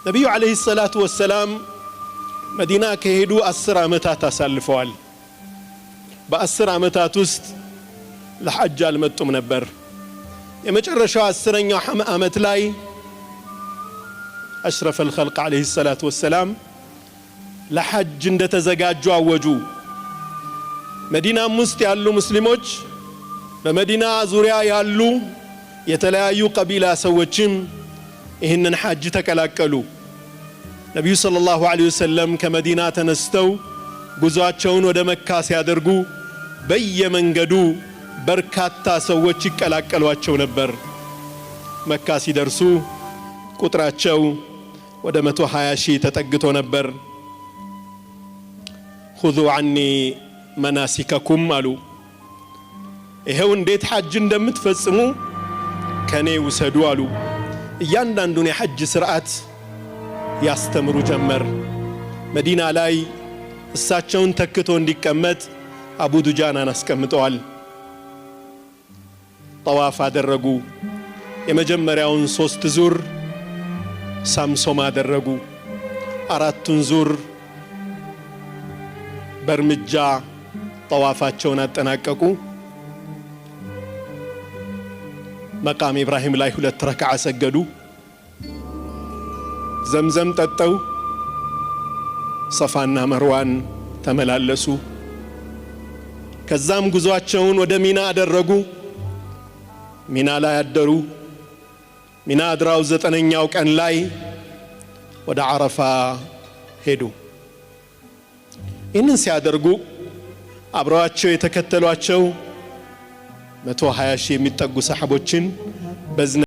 ነብዩ አለይሂ ሰላቱ ወሰላም መዲና ከሄዱ 10 ዓመታት አሳልፈዋል። በ10 ዓመታት ውስጥ ለሐጅ አልመጡም ነበር። የመጨረሻው 10ኛው ዓመት ላይ أشرف الخلق عليه الصلاة والسلام لحج እንደተዘጋጁ አወጁ። መዲና ውስጥ ያሉ ሙስሊሞች በመዲና ዙሪያ ያሉ የተለያዩ ቀቢላ ሰዎችም ይህንን ሐጅ ተቀላቀሉ። ነብዩ ሰለላሁ ዐለይሂ ወሰለም ከመዲና ተነስተው ጉዟቸውን ወደ መካ ሲያደርጉ በየመንገዱ በርካታ ሰዎች ይቀላቀሏቸው ነበር። መካ ሲደርሱ ቁጥራቸው ወደ 120 ሺህ ተጠግቶ ነበር። خذوا عني مناسككم አሉ። ይሄው እንዴት ሐጅ እንደምትፈጽሙ ከኔ ውሰዱ አሉ። እያንዳንዱን የሐጅ ሥርዓት ያስተምሩ ጀመር። መዲና ላይ እሳቸውን ተክቶ እንዲቀመጥ አቡ ዱጃናን አስቀምጠዋል። ጠዋፍ አደረጉ። የመጀመሪያውን 3 ዙር ሳምሶማ አደረጉ። 4ቱን ዙር በርምጃ ጠዋፋቸውን አጠናቀቁ። መቃም ኢብራሂም ላይ 2 ረክዓ ሰገዱ። ዘምዘም ጠጠው ሰፋና መርዋን ተመላለሱ። ከዛም ጉዟቸውን ወደ ሚና አደረጉ። ሚና ላይ አደሩ። ሚና አድራው 9ኛው ቀን ላይ ወደ አረፋ ሄዱ። ይህንን ሲያደርጉ አብረዋቸው የተከተሏቸው 120 ሺህ የሚጠጉ ሰሃቦችን በዝና